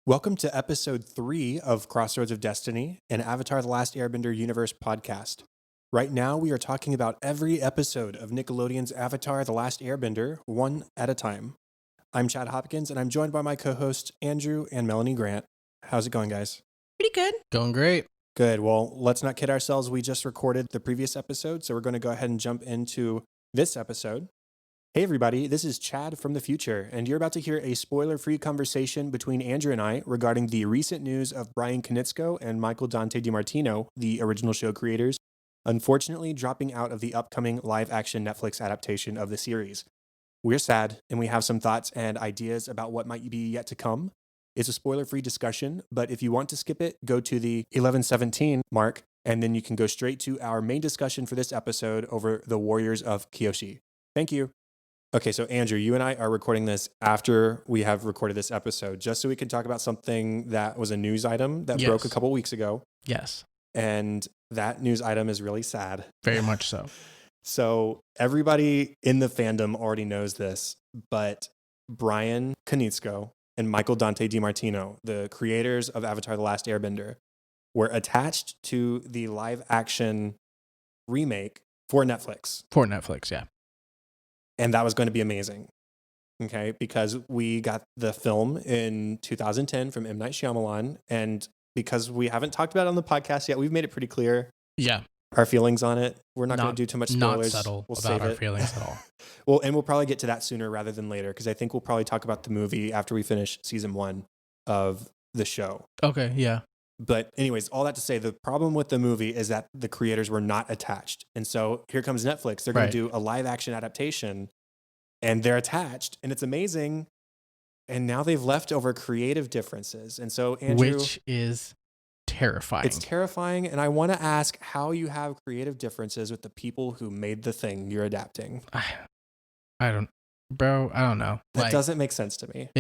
Welcome to episode 3 of Crossroads of Destiny, an Avatar The Last Airbender universe podcast. Right now, we are talking about every episode of Nickelodeon's Avatar The Last Airbender, one at a time. I'm Chad Hopkins, and I'm joined by my co-hosts Andrew and Melanie Grant. How's it going, guys? Pretty good. Going great. Good. Well, let's not kid ourselves. We just recorded the previous episode, so we're going to go ahead and jump into this episode. Hey everybody, this is Chad from the future, and you're about to hear a spoiler-free conversation between Andrew and I regarding the recent news of Brian Konietzko and Michael Dante DiMartino, the original show creators, unfortunately dropping out of the upcoming live-action Netflix adaptation of the series. We're sad, and we have some thoughts and ideas about what might be yet to come. It's a spoiler-free discussion, but if you want to skip it, go to the 11:17 mark, and then you can go straight to our main discussion for this episode over the Warriors of Kyoshi. Thank you. Okay, so Andrew, you and I are recording this after we have recorded this episode, just so we can talk about something that was a news item that broke a couple weeks ago. Yes. And that news item is really sad. Very much so. So everybody in the fandom already knows this, but Brian Konietzko and Michael Dante DiMartino, the creators of Avatar The Last Airbender, were attached to the live action remake for Netflix. For Netflix, yeah. And that was going to be amazing, okay? Because we got the film in 2010 from M. Night Shyamalan, and because we haven't talked about it on the podcast yet, we've made it pretty clear. Yeah. Our feelings on it. We're not going to do too much spoilers. Not subtle we'll about our feelings at all. Well, and we'll probably get to that sooner rather than later, because I think we'll probably talk about the movie after we finish season 1 of the show. Okay, yeah. But anyways, all that to say, the problem with the movie is that the creators were not attached. And so here comes Netflix. They're going to do a live action adaptation and they're attached and it's amazing. And now they've left over creative differences. And so Andrew, which is terrifying. It's terrifying. And I want to ask how you have creative differences with the people who made the thing you're adapting. I don't know. That doesn't make sense to me.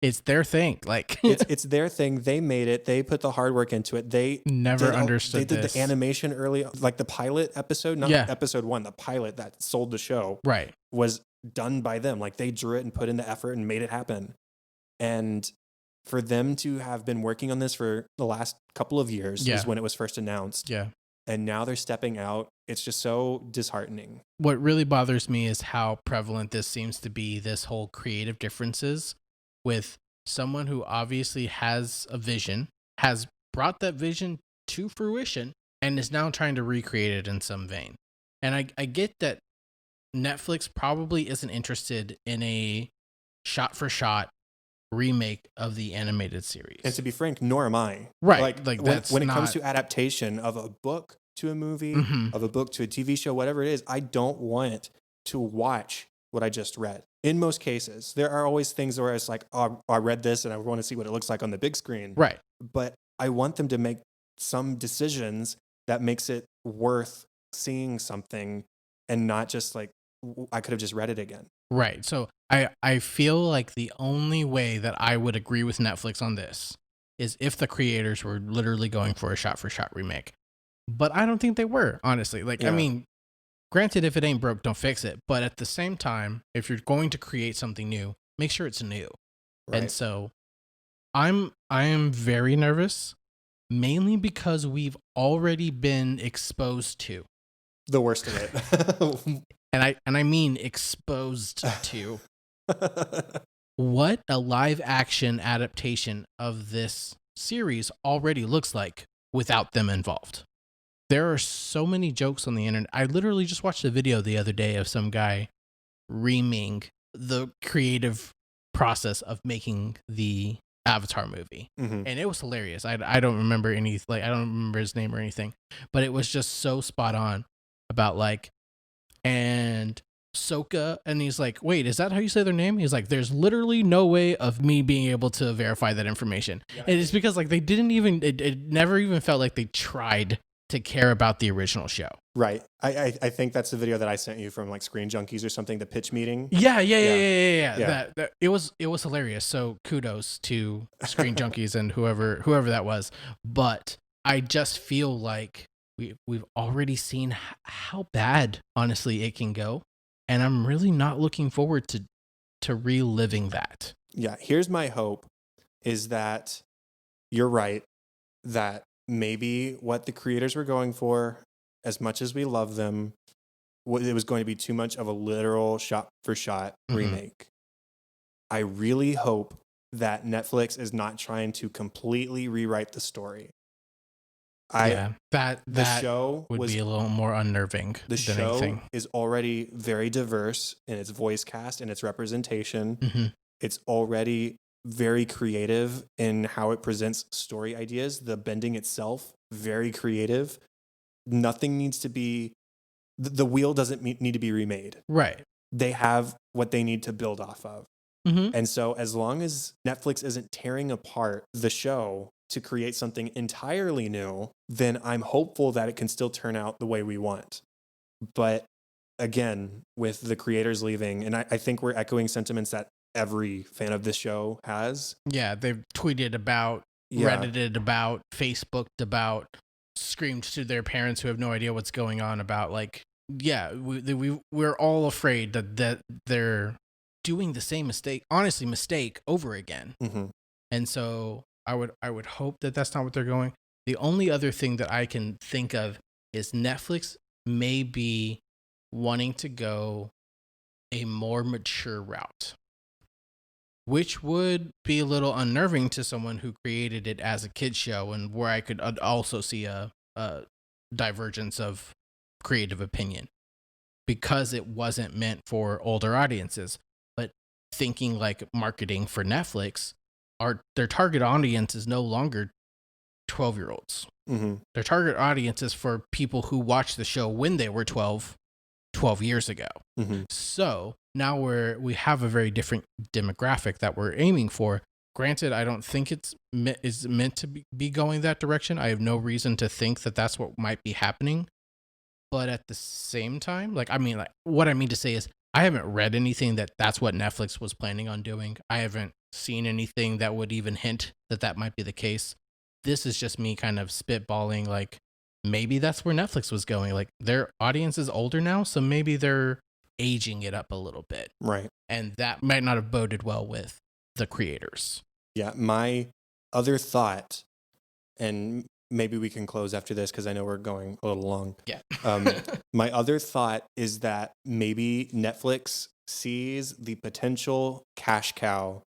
It's their thing. Like it's their thing. They made it. They put the hard work into it. They never understood. They did the animation early, like the pilot episode, not episode 1. The pilot that sold the show, was done by them. Like they drew it and put in the effort and made it happen. And for them to have been working on this for the last couple of years is when it was first announced. Yeah. And now they're stepping out. It's just so disheartening. What really bothers me is how prevalent this seems to be. This whole creative differences with someone who obviously has a vision, has brought that vision to fruition, and is now trying to recreate it in some vein. And I get that Netflix probably isn't interested in a shot-for-shot remake of the animated series. And to be frank, nor am I. Right. Like when it comes to adaptation of a book to a movie, of a book to a TV show, whatever it is, I don't want to watch what I just read. In most cases, there are always things where it's like, oh, I read this and I want to see what it looks like on the big screen. Right. But I want them to make some decisions that makes it worth seeing something and not just like, I could have just read it again. Right. So I feel like the only way that I would agree with Netflix on this is if the creators were literally going for a shot-for-shot remake. But I don't think they were, honestly. I mean, granted, if it ain't broke, don't fix it. But at the same time, if you're going to create something new, make sure it's new. Right. And so I am very nervous, mainly because we've already been exposed to the worst of it. and I mean exposed to what a live action adaptation of this series already looks like without them involved. There are so many jokes on the internet. I literally just watched a video the other day of some guy reaming the creative process of making the Avatar movie. And it was hilarious. I don't remember I don't remember his name or anything, but it was just so spot on about and Sokka, and he's like, wait, is that how you say their name? He's like, there's literally no way of me being able to verify that information. Yeah. And it's because they didn't even, it never even felt like they tried to care about the original show. Right. I think that's the video that I sent you from Screen Junkies or something, the pitch meeting. Yeah. That it was hilarious. So kudos to Screen Junkies and whoever that was. But I just feel like we've already seen how bad, honestly, it can go. And I'm really not looking forward to reliving that. Yeah, here's my hope is that you're right, that maybe what the creators were going for, as much as we love them, it was going to be too much of a literal shot for shot remake. I really hope that Netflix is not trying to completely rewrite the story. That show would be a little more unnerving the than show anything. is already very diverse in its voice cast and its representation. Mm-hmm. It's already very creative in how it presents story ideas. The bending itself, very creative. Nothing needs to be, the wheel doesn't need to be remade. Right. They have what they need to build off of. Mm-hmm. And so as long as Netflix isn't tearing apart the show to create something entirely new, then I'm hopeful that it can still turn out the way we want. But again, with the creators leaving, and I think we're echoing sentiments that every fan of this show has. Yeah, they've tweeted about, Reddited about, Facebooked about, screamed to their parents who have no idea what's going on about, like, yeah, we're all afraid that they're doing the same mistake over again. Mm-hmm. And so I would hope that that's not what they're going. The only other thing that I can think of is Netflix may be wanting to go a more mature route, which would be a little unnerving to someone who created it as a kid's show, and where I could also see a divergence of creative opinion because it wasn't meant for older audiences. But thinking like marketing for Netflix, their target audience is no longer 12-year-olds. Mm-hmm. Their target audience is for people who watched the show when they were 12 years ago. Mm-hmm. So now we have a very different demographic that we're aiming for. Granted, I don't think it's meant to be going that direction. I have no reason to think that that's what might be happening. But at the same time, what I mean to say is I haven't read anything that's what Netflix was planning on doing. I haven't seen anything that would even hint that might be the case. This is just me kind of spitballing, like, maybe that's where Netflix was going. Like, their audience is older now, so maybe they're aging it up a little bit. Right. And that might not have boded well with the creators. Yeah, my other thought, and maybe we can close after this because I know we're going a little long. Yeah. My other thought is that maybe Netflix sees the potential cash cow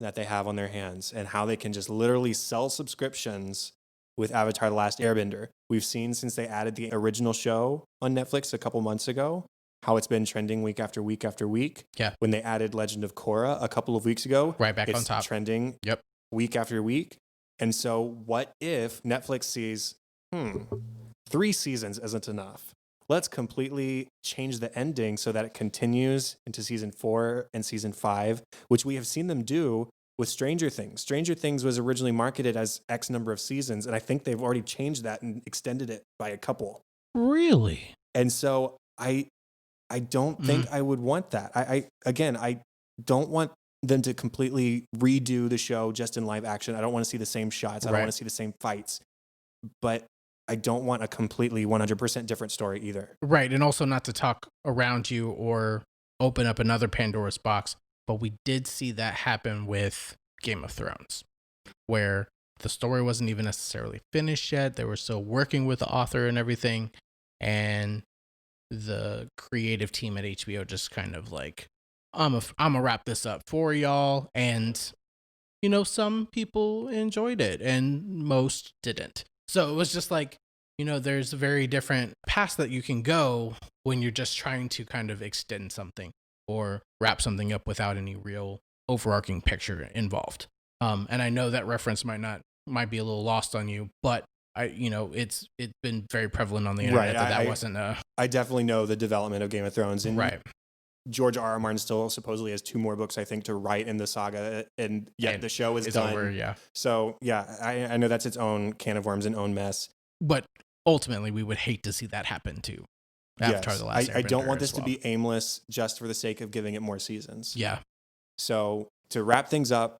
that they have on their hands and how they can just literally sell subscriptions with Avatar: The Last Airbender. We've seen since they added the original show on Netflix a couple months ago, how it's been trending week after week after week. Yeah. When they added Legend of Korra a couple of weeks ago, right back on top. It's trending week after week. And so what if Netflix sees, 3 seasons isn't enough. Let's completely change the ending so that it continues into season 4 and season 5, which we have seen them do with Stranger Things. Stranger Things was originally marketed as X number of seasons, and I think they've already changed that and extended it by a couple. Really? And so I don't think I would want that. I don't want them to completely redo the show just in live action. I don't want to see the same shots. I don't want to see the same fights. But I don't want a completely 100% different story either. Right. And also not to talk around you or open up another Pandora's box, but we did see that happen with Game of Thrones, where the story wasn't even necessarily finished yet. They were still working with the author and everything. And the creative team at HBO just kind of like, I'm gonna wrap this up for y'all. And, some people enjoyed it and most didn't. So it was just like, there's very different paths that you can go when you're just trying to kind of extend something or wrap something up without any real overarching picture involved. And I know that reference might be a little lost on you, but it's been very prevalent on the internet that wasn't I definitely know the development of Game of Thrones, and right. George R.R. Martin still supposedly has 2 more books, I think, to write in the saga, and yet the show is done. Over, yeah. So yeah, I know that's its own can of worms and own mess. But ultimately, we would hate to see that happen to Avatar: The Last Airbender. I don't want this to be aimless just for the sake of giving it more seasons. Yeah. So to wrap things up,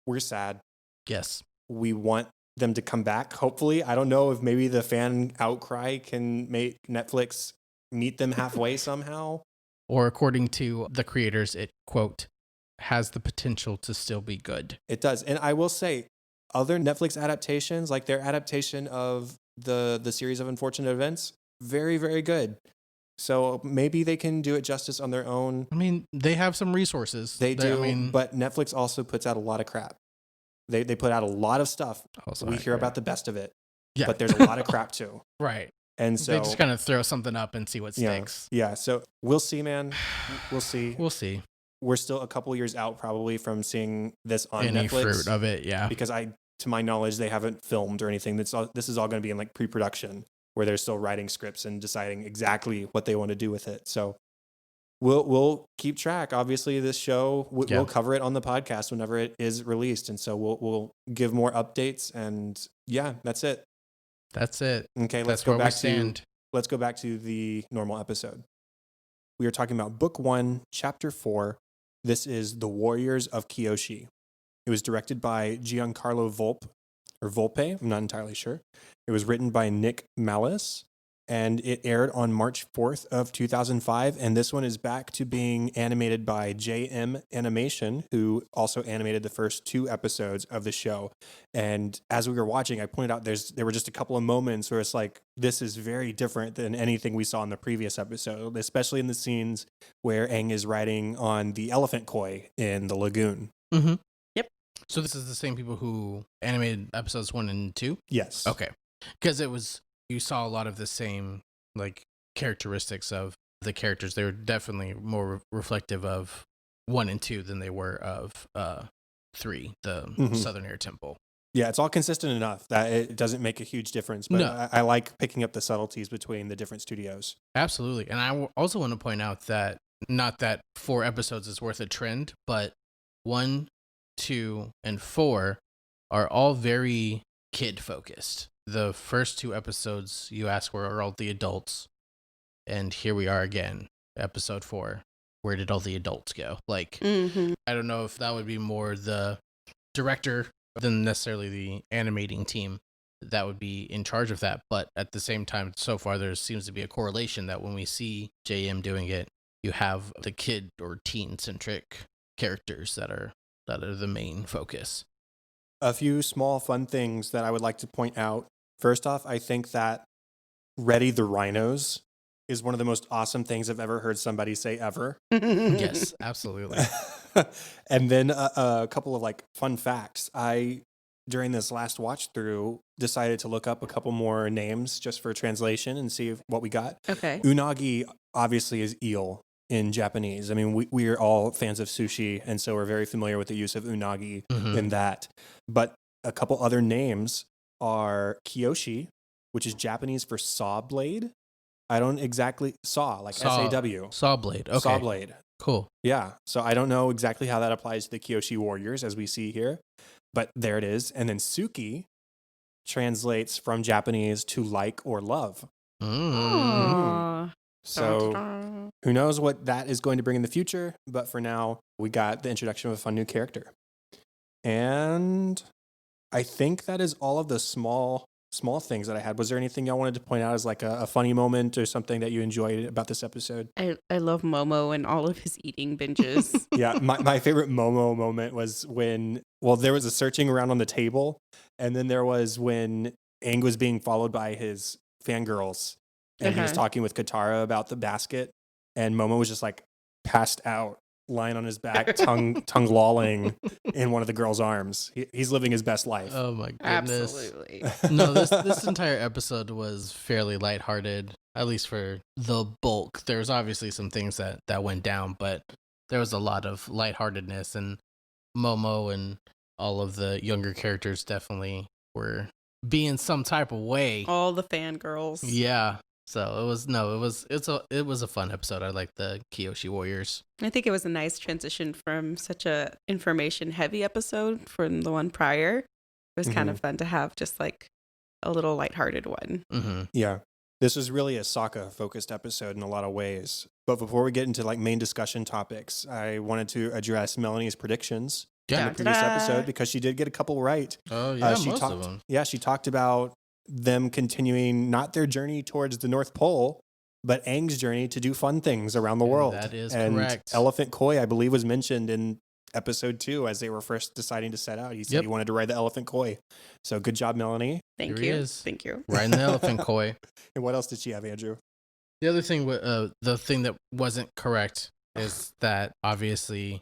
we're sad. Yes. We want them to come back, hopefully. I don't know if maybe the fan outcry can make Netflix meet them halfway somehow. Or according to the creators, it, quote, has the potential to still be good. It does. And I will say, other Netflix adaptations, like their adaptation of the series of unfortunate events, very, very good. So maybe they can do it justice on their own. I mean, they have some resources. They do, I mean, but Netflix also puts out a lot of crap. They put out a lot of stuff. We hear about the best of it, but there's a lot of crap too. Right. And so they just kind of throw something up and see what sticks. Yeah. So we'll see, man. We'll see. We'll see. We're still a couple years out probably from seeing this on Any Netflix. fruit of it, yeah. Because to my knowledge, they haven't filmed or anything. This is all going to be in like pre-production, where they're still writing scripts and deciding exactly what they want to do with it. So we'll keep track. Obviously, this show we'll cover it on the podcast whenever it is released, and so we'll give more updates. And yeah, that's it. That's it. Okay, let's go back to the normal episode. We are talking about Book 1, Chapter 4. This is The Warriors of Kyoshi. It was directed by Giancarlo Volpe. I'm not entirely sure. It was written by Nick Malice, and it aired on March 4th of 2005. And this one is back to being animated by JM Animation, who also animated the first 2 episodes of the show. And as we were watching, I pointed out there were just a couple of moments where it's like, this is very different than anything we saw in the previous episode, especially in the scenes where Aang is riding on the elephant koi in the lagoon. Mm-hmm. Yep. So this is the same people who animated episodes 1 and 2? Yes. Okay. Because you saw a lot of the same like characteristics of the characters. They were definitely more reflective of 1 and 2 than they were of 3, the Southern Air Temple. Yeah, it's all consistent enough that it doesn't make a huge difference. But no. I like picking up the subtleties between the different studios. Absolutely. And I also want to point out that not that 4 episodes is worth a trend, but 1, 2, and 4 are all very kid focused. The first 2 episodes you ask where are all the adults, and here we are again, episode 4. Where did all the adults go? Like, I don't know if that would be more the director than necessarily the animating team that would be in charge of that. But at the same time, so far there seems to be a correlation that when we see JM doing it, you have the kid or teen centric characters that are the main focus. A few small fun things that I would like to point out. First off, I think that Ready the Rhinos is one of the most awesome things I've ever heard somebody say ever. Yes, absolutely. And then a couple of like fun facts. During this last watch through, decided to look up a couple more names just for translation and see what we got. Okay. Unagi obviously is eel in Japanese. I mean, we are all fans of sushi, and so we're very familiar with the use of unagi in that. But a couple other names are Kyoshi, which is Japanese for saw blade. I don't exactly like SAW. Saw blade. Okay. Saw blade. Cool. Yeah. So I don't know exactly how that applies to the Kyoshi warriors as we see here, but there it is. And then Suki translates from Japanese to like or love. So who knows what that is going to bring in the future, but for now we got the introduction of a fun new character. And I think that is all of the small things that I had. Was there anything y'all wanted to point out as like a funny moment or something that you enjoyed about this episode? I love Momo and all of his eating binges. Yeah, my favorite Momo moment was when, there was a searching around on the table, and then there was when Aang was being followed by his fangirls, and he was talking with Katara about the basket, and Momo was just like passed out, lying on his back, tongue lolling in one of the girls' arms. He's living his best life. Oh my goodness. Absolutely. No, this entire episode was fairly lighthearted, at least for the bulk. There was obviously some things that went down, but there was a lot of lightheartedness, and Momo and all of the younger characters definitely were being some type of way. All the fangirls. Yeah. So it was a fun episode. I like the Kyoshi Warriors. I think it was a nice transition from such a information heavy episode from the one prior. It was kind of fun to have just like a little lighthearted one. Mm-hmm. Yeah. This was really a Sokka focused episode in a lot of ways. But before we get into like main discussion topics, I wanted to address Melanie's predictions in the previous episode because she did get a couple right. Oh yeah, most of them. Yeah, she talked about them continuing not their journey towards the North Pole, but Aang's journey to do fun things around the world. That is and correct. Elephant Koi, I believe, was mentioned in episode 2 as they were first deciding to set out. He said Yep. he wanted to ride the elephant koi. So good job, Melanie. Thank Here he you. is. Thank you. Riding the elephant koi. And what else did she have, Andrew? The other thing, the thing that wasn't correct is that obviously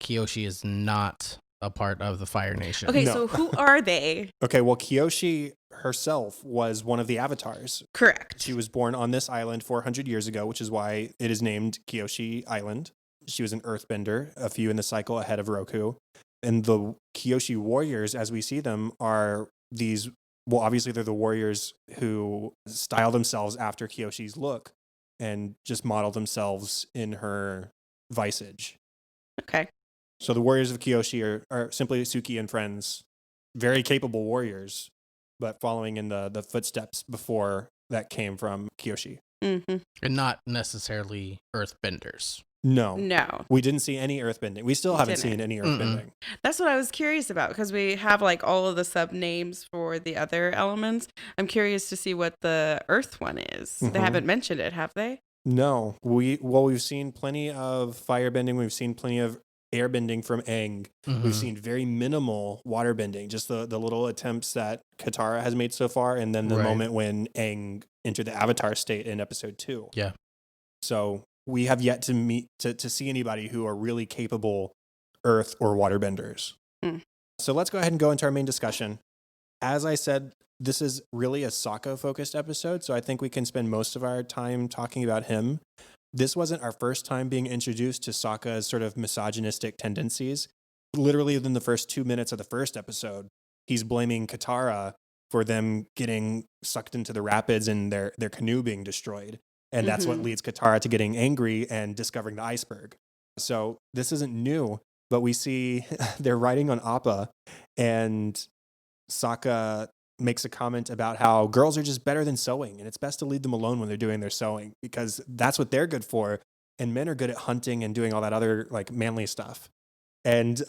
Kyoshi is not a part of the Fire Nation. Okay, No. so who are they? Okay, well, Kyoshi herself was one of the avatars. Correct. She was born on this island 400 years ago, which is why it is named Kyoshi Island. She was an earthbender, a few in the cycle ahead of Roku. And the Kyoshi warriors, as we see them, are these, well, obviously they're the warriors who style themselves after Kyoshi's look and just model themselves in her visage. Okay. So the warriors of Kyoshi are simply Suki and friends, very capable warriors, but following in the footsteps before that came from Kyoshi. Mm-hmm. And not necessarily earthbenders. No. No. We didn't see any earthbending. We still haven't Didn't. seen any Mm-mm. earthbending. That's what I was curious about because we have like all of the sub names for the other elements. I'm curious to see what the earth one is. They Mhm. haven't mentioned it, have they? No. We've seen plenty of firebending. We've seen plenty of airbending from Aang. Mhm. We've seen very minimal waterbending, just the little attempts that Katara has made so far, and then the Right. moment when Aang entered the Avatar state in episode 2. Yeah. So we have yet to see anybody who are really capable earth or waterbenders. Hmm. So let's go ahead and go into our main discussion. As I said, this is really a Sokka focused episode, so I think we can spend most of our time talking about him. This wasn't our first time being introduced to Sokka's sort of misogynistic tendencies. Literally within the first 2 minutes of the first episode, he's blaming Katara for them getting sucked into the rapids and their canoe being destroyed. And that's what Mhm. leads Katara to getting angry and discovering the iceberg. So this isn't new, but we see they're riding on Appa, and Sokka makes a comment about how girls are just better than sewing, and it's best to leave them alone when they're doing their sewing because that's what they're good for, and men are good at hunting and doing all that other like manly stuff. And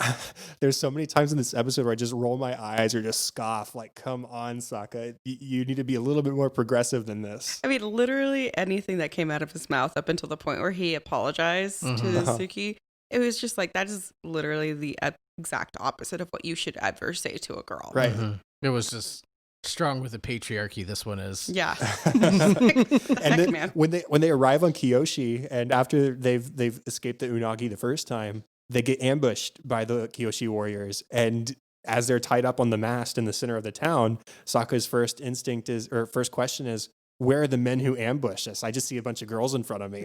there's so many times in this episode where I just roll my eyes or just scoff, like, come on, Sokka, you need to be a little bit more progressive than this. I mean, literally anything that came out of his mouth up until the point where he apologized to Uh-huh. Suki, it was just like, that is literally the exact opposite of what you should ever say to a girl. Right. Mhm. It was just strong with the patriarchy. This one is. Yeah. And Heck, then man. when they arrive on Kyoshi, and after they've escaped the Unagi the first time, they get ambushed by the Kyoshi warriors. And as they're tied up on the mast in the center of the town, Sokka's first question is, where are the men who ambushed us? I just see a bunch of girls in front of me.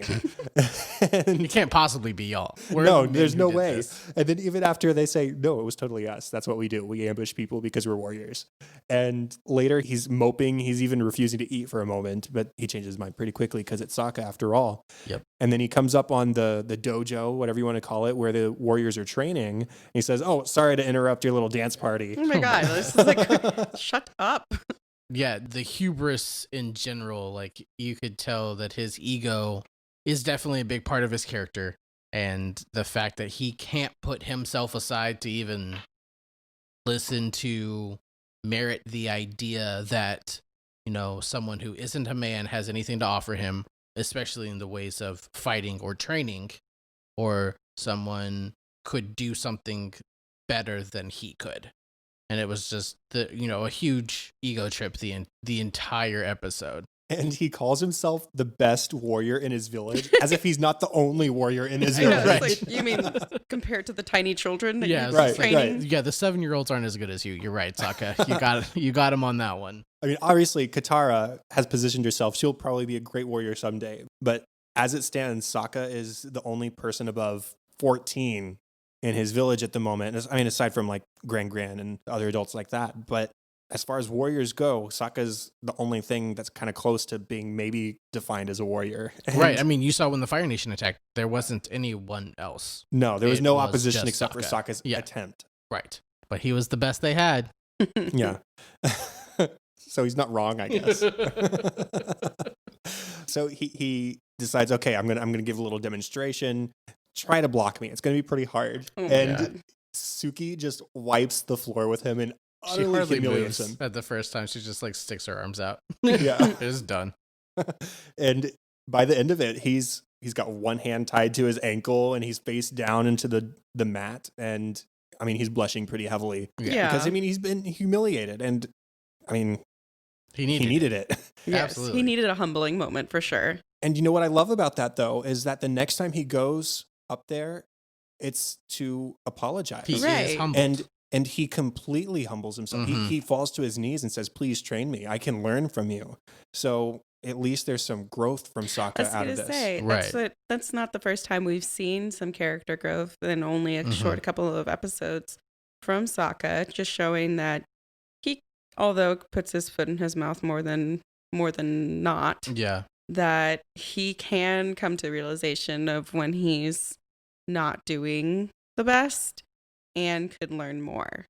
It And can't possibly be y'all. Where are no, the men there's who no did way. this? And then even after they say, no, it was totally us. That's what we do. We ambush people because we're warriors. And later he's moping. He's even refusing to eat for a moment, but he changes his mind pretty quickly because it's Sokka after all. Yep. And then he comes up on the dojo, whatever you want to call it, where the warriors are training. And he says, oh, sorry to interrupt your little dance party. Oh my God. This is like, shut up. Yeah, the hubris in general, like you could tell that his ego is definitely a big part of his character, and the fact that he can't put himself aside to even listen to merit the idea that, you know, someone who isn't a man has anything to offer him, especially in the ways of fighting or training, or someone could do something better than he could. And it was just a huge ego trip the entire episode. And he calls himself the best warrior in his village, as if he's not the only warrior in his I know, village. it's like, you mean compared to the tiny children that Yeah, you're right, training? right. Yeah, the 7-year-olds aren't as good as you. You're right, Sokka. You got him on that one. I mean, obviously, Katara has positioned herself. She'll probably be a great warrior someday. But as it stands, Sokka is the only person above 14 in his village at the moment. I mean, aside from like Gran and other adults like that. But as far as warriors go, Sokka's the only thing that's kind of close to being maybe defined as a warrior. Right. I mean, you saw when the Fire Nation attacked, there wasn't anyone else. No, there was It no was opposition just except for Sokka. Sokka's Yeah. attempt. Right. But he was the best they had. Yeah. So he's not wrong, I guess. So he decides, okay, I'm gonna give a little demonstration. Try to block me. It's gonna be pretty hard. Oh my And God. Suki just wipes the floor with him and She utterly hardly humiliates moves him. at the first time. She just like sticks her arms out. Yeah. It's done. And by the end of it, he's he's got one hand tied to his ankle and he's face down into the mat. And I mean, he's blushing pretty heavily. Yeah. Because I mean, he's been humiliated, and I mean, he needed it. Yes, Absolutely. he needed a humbling moment for sure. And you know what I love about that, though, is that the next time he goes up there, it's to apologize. He Right. is humbled. And he completely humbles himself. Mhm. He falls to his knees and says, "Please train me. I can learn from you." So at least there's some growth from I Sokka was out going of to this. say, Right. that's not the first time we've seen some character growth in only a short couple of episodes from Sokka, just showing that he, although puts his foot in his mouth more than not, Yeah. that he can come to realization of when he's not doing the best and could learn more.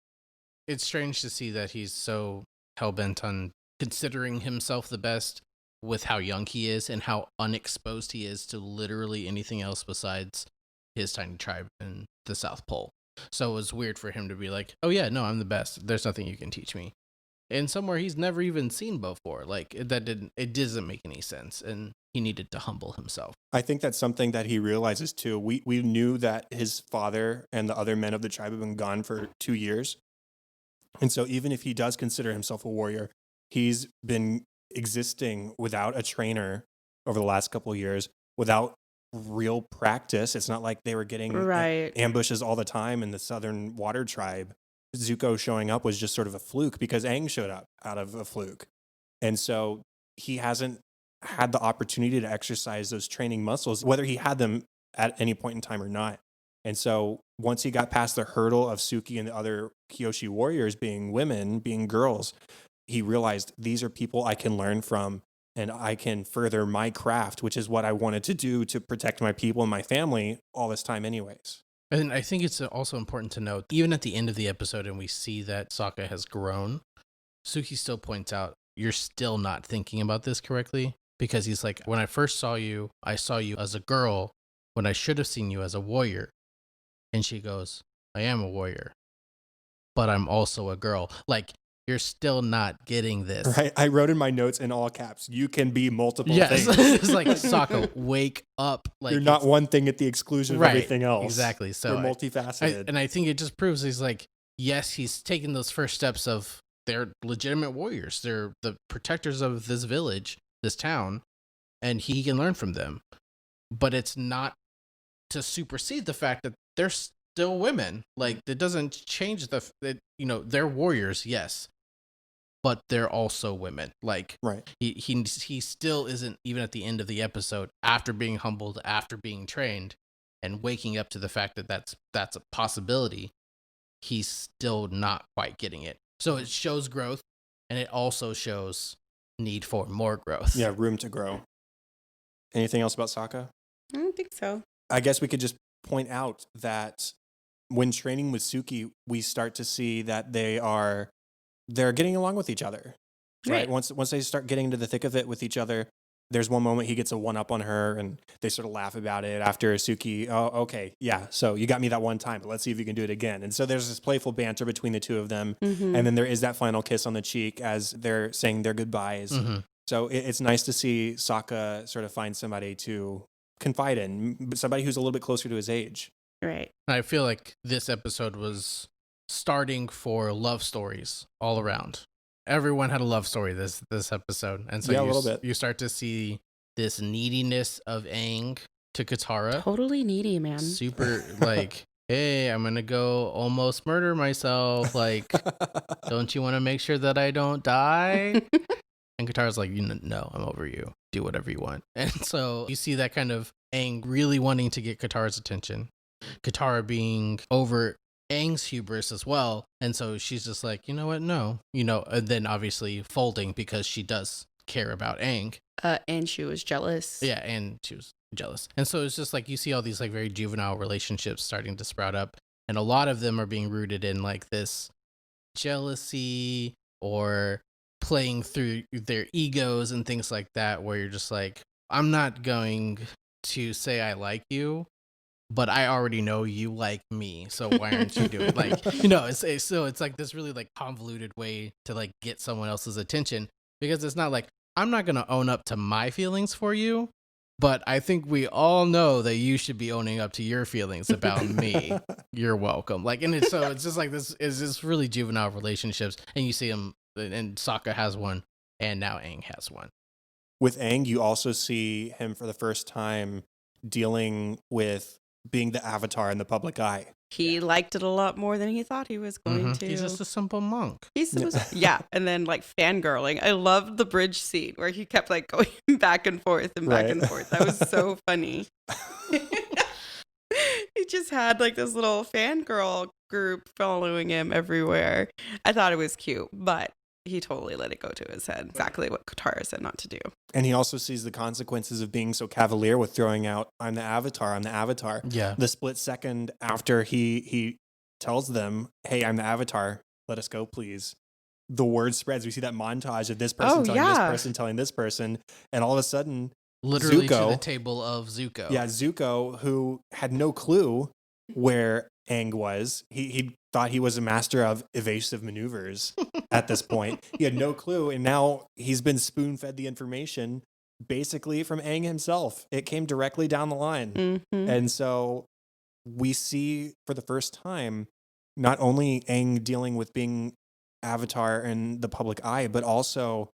It's strange to see that he's so hell-bent on considering himself the best with how young he is and how unexposed he is to literally anything else besides his tiny tribe in the South Pole. So it was weird for him to be like, oh yeah, no, I'm the best. There's nothing you can teach me. And somewhere he's never even seen before. Like, it doesn't make any sense. And he needed to humble himself. I think that's something that he realizes too. We knew that his father and the other men of the tribe have been gone for 2 years. And so even if he does consider himself a warrior, he's been existing without a trainer over the last couple of years, without real practice. It's not like they were getting Right. ambushes all the time in the Southern Water Tribe. Zuko showing up was just sort of a fluke because Aang showed up out of a fluke. And so he hasn't had the opportunity to exercise those training muscles, whether he had them at any point in time or not. And so once he got past the hurdle of Suki and the other Kyoshi warriors being women, being girls, he realized these are people I can learn from and I can further my craft, which is what I wanted to do to protect my people and my family all this time anyways. And I think it's also important to note, even at the end of the episode, and we see that Sokka has grown, Suki still points out, you're still not thinking about this correctly. Because he's like, when I first saw you, I saw you as a girl when I should have seen you as a warrior. And she goes, I am a warrior, but I'm also a girl. Like, you're still not getting this. Right? I wrote in my notes in all caps, you can be multiple Yes. things. It's like, Sokka, wake up. Like, You're not one thing at the exclusion of right, everything else. Exactly. So You're multifaceted. and I think it just proves he's like, yes, he's taking those first steps of they're legitimate warriors. They're the protectors of this village, this town, and he can learn from them. But it's not to supersede the fact that they're still women. Like, it doesn't change they're warriors, yes, but they're also women. Like, right. He still isn't, even at the end of the episode, after being humbled, after being trained, and waking up to the fact that that's a possibility, he's still not quite getting it. So it shows growth, and it also shows need for more growth. Yeah, room to grow. Anything else about Sokka? I don't think so. I guess we could just point out that when training with Suki, we start to see that they're getting along with each other. Right? Once they start getting into the thick of it with each other, there's one moment he gets a one-up on her and they sort of laugh about it after Suki, oh, okay, yeah, so you got me that one time, but let's see if you can do it again. And so there's this playful banter between the two of them. Mm-hmm. And then there is that final kiss on the cheek as they're saying their goodbyes. Mm-hmm. So it's nice to see Sokka sort of find somebody to confide in, somebody who's a little bit closer to his age. Right. I feel like this episode was starting for love stories all around. Everyone had a love story this episode. And so a little bit. You start to see this neediness of Aang to Katara. Totally needy, man. Super like, hey, I'm going to go almost murder myself. Like, don't you want to make sure that I don't die? And Katara's like, no, I'm over you. Do whatever you want. And so you see that kind of Aang really wanting to get Katara's attention. Katara being over Aang's hubris as well. And so she's just like, you know what? No. And then obviously folding because she does care about Aang. And she was jealous. Yeah, and she was jealous. And so it's just like you see all these like very juvenile relationships starting to sprout up. And a lot of them are being rooted in like this jealousy or playing through their egos and things like that, where you're just like, I'm not going to say I like you, but I already know you like me, so why aren't you doing it? Like, it's like this really like convoluted way to like get someone else's attention, because it's not like, I'm not going to own up to my feelings for you, but I think we all know that you should be owning up to your feelings about me. You're welcome. Like, and it's just like this is this really juvenile relationships, and you see them, and Sokka has one, and now Aang has one. With Aang, you also see him for the first time dealing with being the avatar in the public eye. He liked it a lot more than he thought he was going to. He's just a simple monk. And then like fangirling. I loved the bridge scene where he kept like going back and forth and back and forth. That was so funny. He just had like this little fangirl group following him everywhere. I thought it was cute, but he totally let it go to his head. Exactly what Katara said not to do. And he also sees the consequences of being so cavalier with throwing out, I'm the avatar. Yeah. The split second after he tells them, hey, I'm the avatar. Let us go, please. The word spreads. We see that montage of this person telling this person, telling this person. And all of a sudden, literally Zuko, to the table of Zuko. Yeah, Zuko, who had no clue where Aang was. He thought he was a master of evasive maneuvers at this point. He had no clue, and now he's been spoon-fed the information basically from Aang himself. It came directly down the line. Mm-hmm. And so we see for the first time not only Aang dealing with being Avatar in the public eye, but also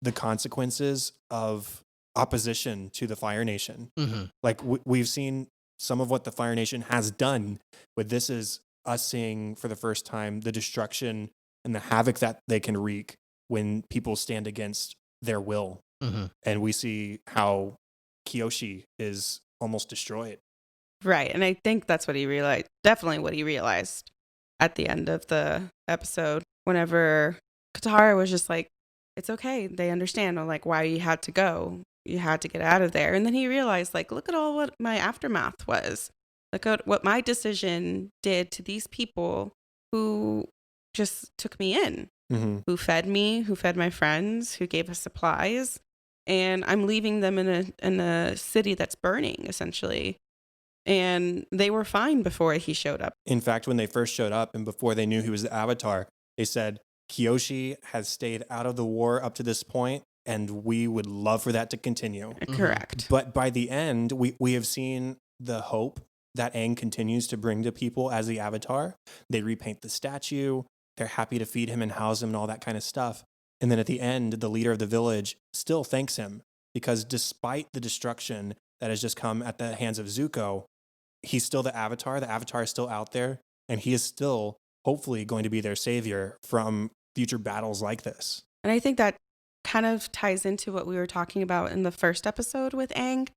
the consequences of opposition to the Fire Nation. Mm-hmm. Like we've seen some of what the Fire Nation has done, but this is us seeing for the first time the destruction and the havoc that they can wreak when people stand against their will. Mm-hmm. And we see how Kyoshi is almost destroyed. Right. And I think that's what he realized. Definitely what he realized at the end of the episode. Whenever Katara was just like, it's okay. They understand. Or like why you had to go. You had to get out of there. And then he realized, like, look at all what my aftermath was. Look at what my decision did to these people who just took me in, who fed me, who fed my friends, who gave us supplies. And I'm leaving them in a city that's burning, essentially. And they were fine before he showed up. In fact, when they first showed up and before they knew he was the Avatar, they said, Kyoshi has stayed out of the war up to this point, and we would love for that to continue. Correct. But by the end, we have seen the hope that Aang continues to bring to people as the Avatar. They repaint the statue. They're happy to feed him and house him and all that kind of stuff. And then at the end, the leader of the village still thanks him because despite the destruction that has just come at the hands of Zuko, he's still the Avatar. The Avatar is still out there, and he is still hopefully going to be their savior from future battles like this. And I think that kind of ties into what we were talking about in the first episode with Aang.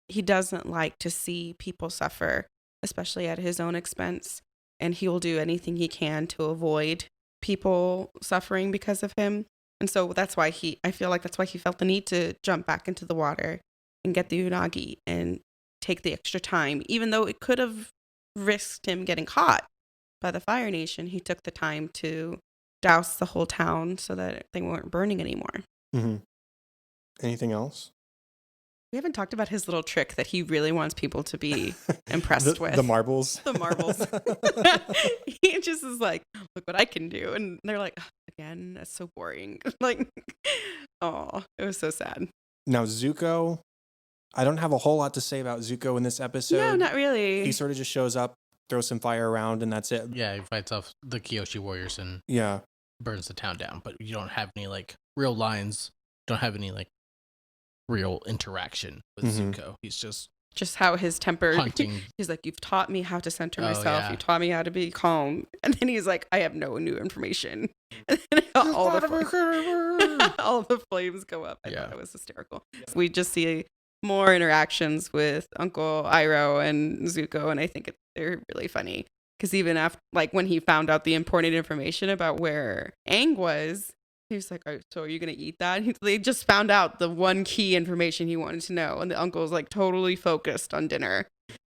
He doesn't like to see people suffer, especially at his own expense. And he will do anything he can to avoid people suffering because of him. And so that's why I feel like that's why he felt the need to jump back into the water and get the unagi and take the extra time. Even though it could have risked him getting caught by the Fire Nation, he took the time to douse the whole town so that they weren't burning anymore. Mm-hmm. Anything else? We haven't talked about his little trick that he really wants people to be impressed with. The marbles. The marbles. He just is like, look what I can do. And they're like, again, that's so boring. Like, oh, it was so sad. Now, Zuko, I don't have a whole lot to say about Zuko in this episode. No, not really. He sort of just shows up, throws some fire around, and that's it. Yeah, he fights off the Kyoshi warriors and burns the town down. But you don't have any like real lines. Don't have any like real interaction with Zuko. He's just how his temper hunting. He's like, you've taught me how to center myself. You taught me how to be calm. And then he's like, I have no new information. And then all the flames go up. I thought it was hysterical. We just see more interactions with Uncle Iroh and Zuko, and I think they're really funny. Because even after, like, when he found out the important information about where Aang was, he was like, oh, so are you going to eat that? They just found out the one key information he wanted to know. And the uncle was like totally focused on dinner.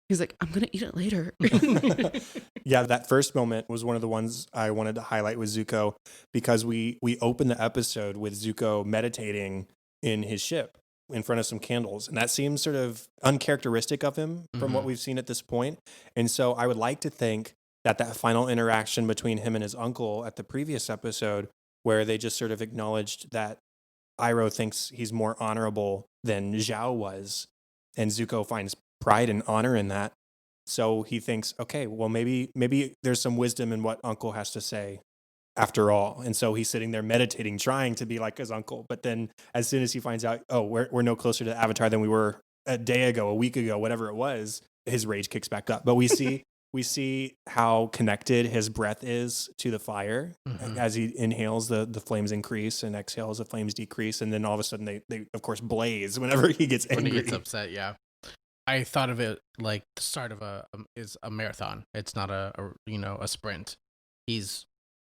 He's like, I'm going to eat it later. Yeah, that first moment was one of the ones I wanted to highlight with Zuko because we opened the episode with Zuko meditating in his ship in front of some candles. And that seems sort of uncharacteristic of him from what we've seen at this point. And so I would like to think that final interaction between him and his uncle at the previous episode where they just sort of acknowledged that Iroh thinks he's more honorable than Zhao was, And Zuko finds pride and honor in that. So he thinks, okay, well, maybe there's some wisdom in what Uncle has to say after all. And so he's sitting there meditating, trying to be like his uncle. But then as soon as he finds out, oh, we're no closer to the Avatar than we were a day ago, a week ago, whatever it was, his rage kicks back up. But we see how connected his breath is to the fire. As he inhales, the flames increase, and exhales, the flames decrease. And then all of a sudden they of course blaze whenever he gets angry. When he gets upset, yeah. I thought of it like the start of a marathon. It's not a sprint. He's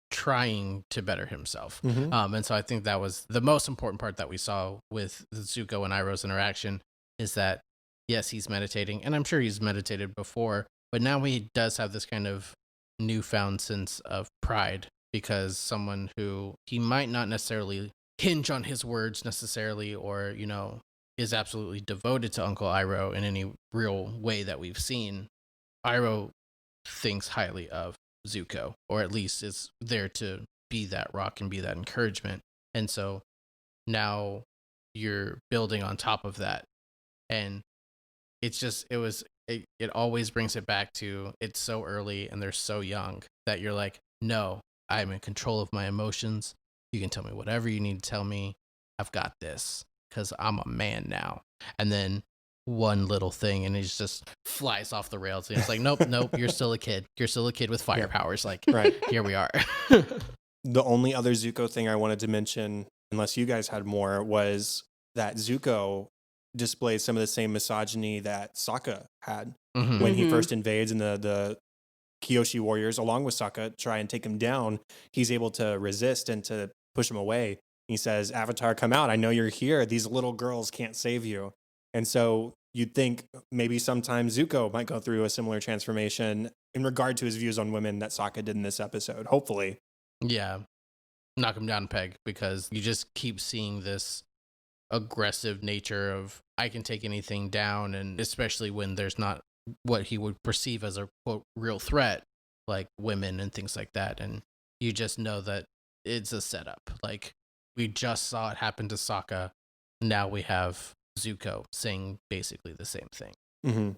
trying to better himself. And so I think that was the most important part that we saw with Zuko and Iroh's interaction, is that yes, he's meditating, and I'm sure he's meditated before, but now he does have this kind of newfound sense of pride, because someone who he might not necessarily hinge on his words necessarily, or is absolutely devoted to Uncle Iroh in any real way that we've seen, Iroh thinks highly of Zuko, or at least is there to be that rock and be that encouragement. And so now you're building on top of that. And it always brings it back to, it's so early and they're so young that you're like, no, I'm in control of my emotions. You can tell me whatever you need to tell me. I've got this, because I'm a man now. And then one little thing and he just flies off the rails. And it's like, nope, you're still a kid. You're still a kid with fire powers. Like, right. Here we are. The only other Zuko thing I wanted to mention, unless you guys had more, was that Zuko displays some of the same misogyny that Sokka had when he first invades, and the Kyoshi warriors, along with Sokka, try and take him down. He's able to resist and to push him away. He says, Avatar, come out. I know you're here. These little girls can't save you. And so you'd think maybe sometimes Zuko might go through a similar transformation in regard to his views on women that Sokka did in this episode, hopefully. Yeah. Knock him down a peg, because you just keep seeing this aggressive nature of, I can take anything down, and especially when there's not what he would perceive as a quote real threat, like women and things like that. And you just know that it's a setup. Like, we just saw it happen to Sokka. Now we have Zuko saying basically the same thing.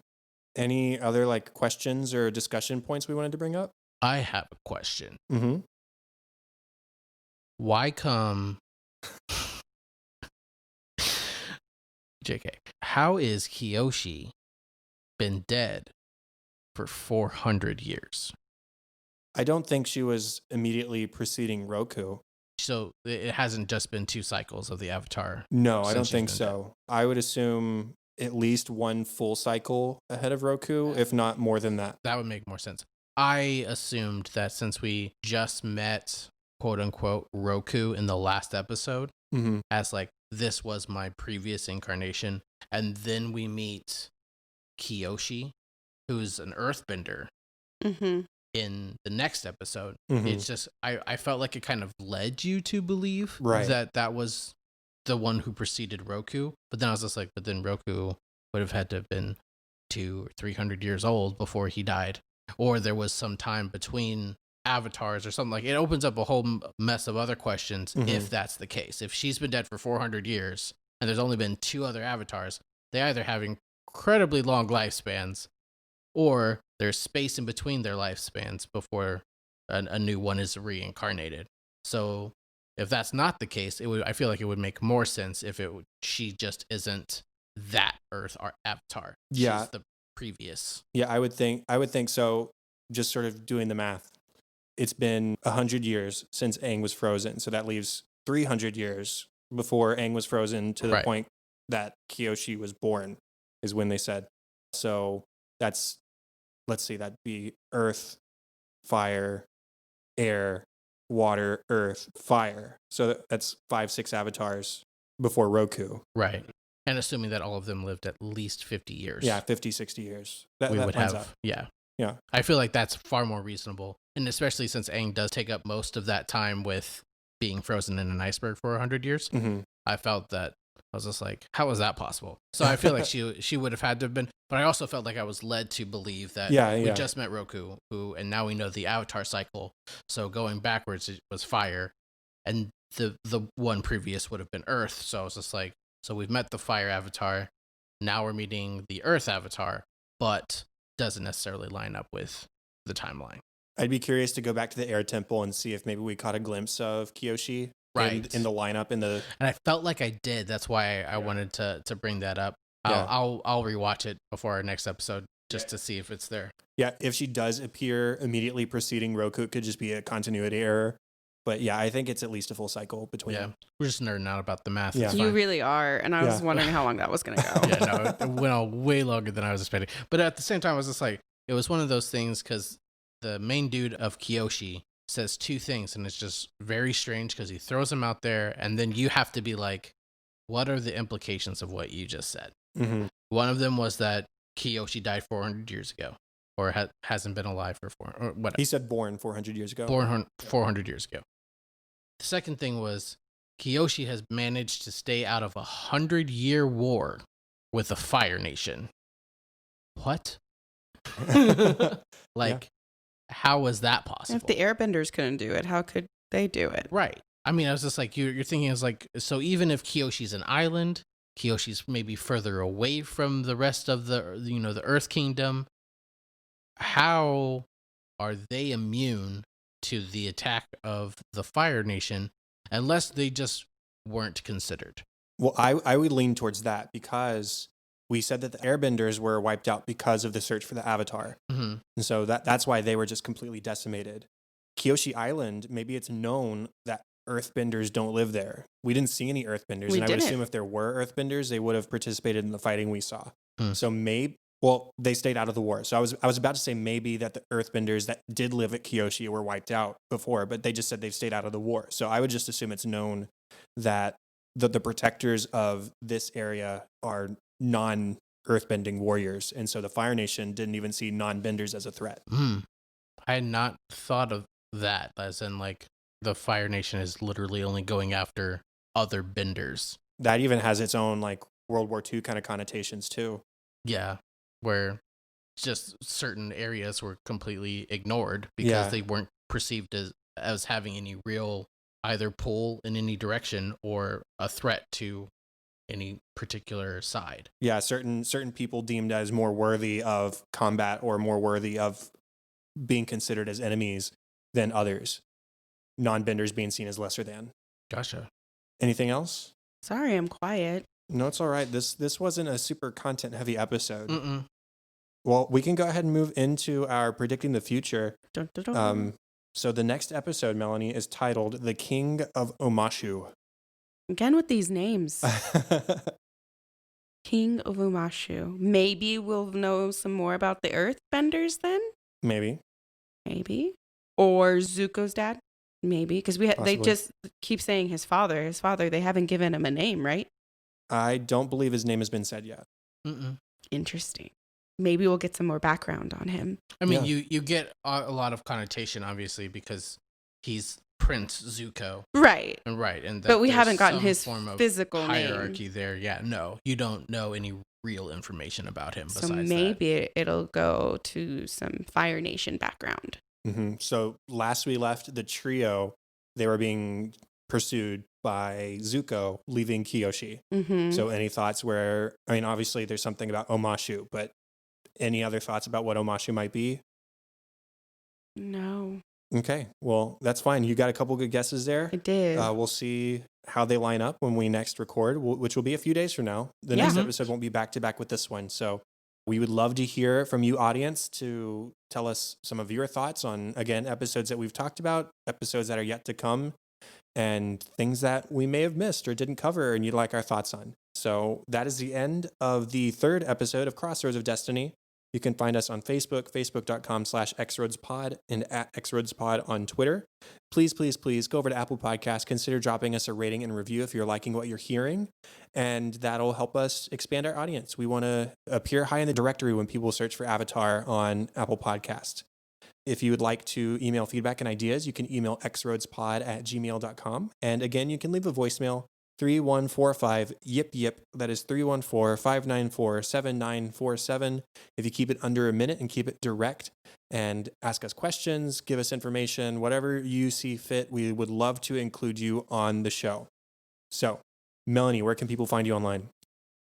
Any other questions or discussion points we wanted to bring up? I have a question. Why come JK, how is Kyoshi been dead for 400 years? I don't think she was immediately preceding Roku. So it hasn't just been 2 cycles of the Avatar? No, I don't think so. Dead. I would assume at least 1 full cycle ahead of Roku, if not more than that. That would make more sense. I assumed that since we just met, quote unquote, Roku in the last episode, as this was my previous incarnation, and then we meet Kyoshi, who's an earthbender, in the next episode. It's just, I felt like it kind of led you to believe that was the one who preceded Roku. But then I was just like, but then Roku would have had to have been 200 or 300 years old before he died. Or there was some time between avatars or something. Like, it opens up a whole mess of other questions if that's the case. If she's been dead for 400 years and there's only been 2 other avatars, they either have incredibly long lifespans, or there's space in between their lifespans before a new one is reincarnated. So if that's not the case, I feel like it would make more sense if she just isn't that Earth or Avatar. Yeah. She's the previous. Yeah, I would think so. Just sort of doing the math. It's been 100 years since Aang was frozen. So that leaves 300 years before Aang was frozen to the point that Kyoshi was born, is when they said. So that's, let's see, that'd be earth, fire, air, water, earth, fire. So that's 5-6 avatars before Roku. Right. And assuming that all of them lived at least 50 years. Yeah, 50, 60 years. That would have, up. Yeah. Yeah. I feel like that's far more reasonable. And especially since Aang does take up most of that time with being frozen in an iceberg for 100 years. I felt that, I was just like, how is that possible? So I feel like she would have had to have been, but I also felt like I was led to believe that we just met Roku, and now we know the Avatar cycle. So going backwards, it was fire, and the one previous would have been Earth. So I was just like, so we've met the fire Avatar, now we're meeting the Earth Avatar, but doesn't necessarily line up with the timeline. I'd be curious to go back to the Air Temple and see if maybe we caught a glimpse of Kyoshi in the lineup and I felt like I did. That's why I wanted to bring that up. I'll rewatch it before our next episode just to see if it's there. Yeah, if she does appear immediately preceding Roku, it could just be a continuity error. But yeah, I think it's at least a full cycle between them. We're just nerding out about the math. Yeah. You really are. And I was wondering how long that was going to go. Yeah, no, it went on way longer than I was expecting. But at the same time, I was just like, it was one of those things because the main dude of Kyoshi says two things, and it's just very strange because he throws them out there, and then you have to be like, what are the implications of what you just said? Mm-hmm. One of them was that Kyoshi died 400 years ago, or hasn't been alive for or whatever. He said born 400 years ago. Born 400 years ago. The second thing was Kyoshi has managed to stay out of 100-year war with the Fire Nation. What? How was that possible? If the Airbenders couldn't do it, how could they do it? Right. I mean, I was just like, you're thinking is like, so even if Kyoshi's an island, Kyoshi's maybe further away from the rest of the Earth Kingdom, how are they immune to the attack of the Fire Nation unless they just weren't considered? Well, I would lean towards that because we said that the Airbenders were wiped out because of the search for the Avatar. Mm-hmm. And so that's why they were just completely decimated. Kyoshi Island, maybe it's known that Earthbenders don't live there. We didn't see any Earthbenders. I would assume if there were Earthbenders, they would have participated in the fighting we saw. So they stayed out of the war. So I was about to say maybe that the Earthbenders that did live at Kyoshi were wiped out before, but they just said they've stayed out of the war. So I would just assume it's known that the protectors of this area are non-earthbending warriors. And so the Fire Nation didn't even see non-benders as a threat. I had not thought of that, as in like the Fire Nation is literally only going after other benders. That even has its own like World War II kind of connotations too. Yeah, where just certain areas were completely ignored because they weren't perceived as having any real either pull in any direction or a threat to any particular side. Yeah, certain people deemed as more worthy of combat or more worthy of being considered as enemies than others. Non-benders being seen as lesser than. Gotcha. Anything else? Sorry, I'm quiet. No, it's all right. This wasn't a super content-heavy episode. Mm-mm. Well, we can go ahead and move into our predicting the future. Dun, dun, dun. So the next episode, Melanie, is titled "The King of Omashu." Again with these names. King of Omashu. Maybe we'll know some more about the Earthbenders then? Maybe. Or Zuko's dad? Maybe. Because they just keep saying his father. His father. They haven't given him a name, right? I don't believe his name has been said yet. Mm-mm. Interesting. Maybe we'll get some more background on him. I mean, you get a lot of connotation, obviously, because he's Prince Zuko. Right. And but we haven't gotten his form of physical hierarchy name. There. Yeah, no. You don't know any real information about him besides so maybe it'll go to some Fire Nation background. Mm-hmm. So last we left the trio, they were being pursued by Zuko leaving Kyoshi. Mm-hmm. So any thoughts obviously there's something about Omashu, but any other thoughts about what Omashu might be? No. Okay, well, that's fine. You got a couple good guesses there. I did. We'll see how they line up when we next record, which will be a few days from now. The next episode won't be back to back with this one. So we would love to hear from you, audience, to tell us some of your thoughts on, again, episodes that we've talked about, episodes that are yet to come, and things that we may have missed or didn't cover and you'd like our thoughts on. So that is the end of the third episode of Crossroads of Destiny. You can find us on Facebook, facebook.com/xroadspod, and @xroadspod on Twitter. Please, please, please go over to Apple Podcasts. Consider dropping us a rating and review if you're liking what you're hearing, and that'll help us expand our audience. We want to appear high in the directory when people search for Avatar on Apple Podcasts. If you would like to email feedback and ideas, you can email xroadspod@gmail.com. And again, you can leave a voicemail, 3145-YIP-YIP. That is 314-594-7947. If you keep it under a minute and keep it direct and ask us questions, give us information, whatever you see fit, we would love to include you on the show. So, Melanie, where can people find you online?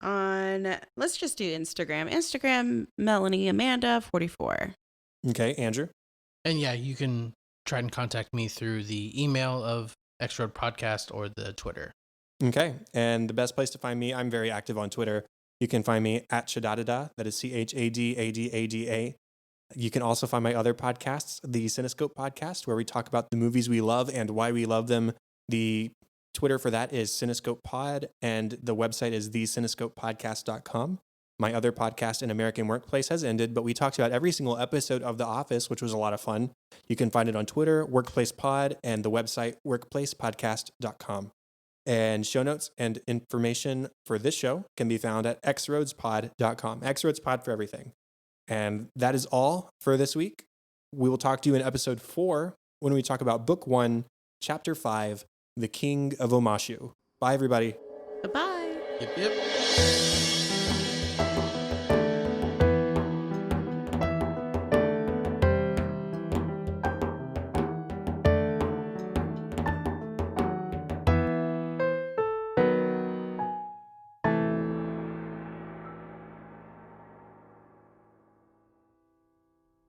on, let's just do Instagram. Instagram, Melanie Amanda 44. Okay, Andrew. And yeah, you can try and contact me through the email of X Road Podcast or the Twitter. Okay, and the best place to find me, I'm very active on Twitter. You can find me at Chadadada, that is ChadAdada. You can also find my other podcasts, the Cinescope podcast, where we talk about the movies we love and why we love them. The Twitter for that is Cinescope Pod, and the website is thecinescopepodcast.com. My other podcast, An American Workplace, has ended, but we talked about every single episode of The Office, which was a lot of fun. You can find it on Twitter, Workplace Pod, and the website workplacepodcast.com. And show notes and information for this show can be found at xroadspod.com. Xroadspod for everything. And that is all for this week. We will talk to you in episode 4 when we talk about book 1, chapter 5, The King of Omashu. Bye, everybody. Bye-bye. Yep.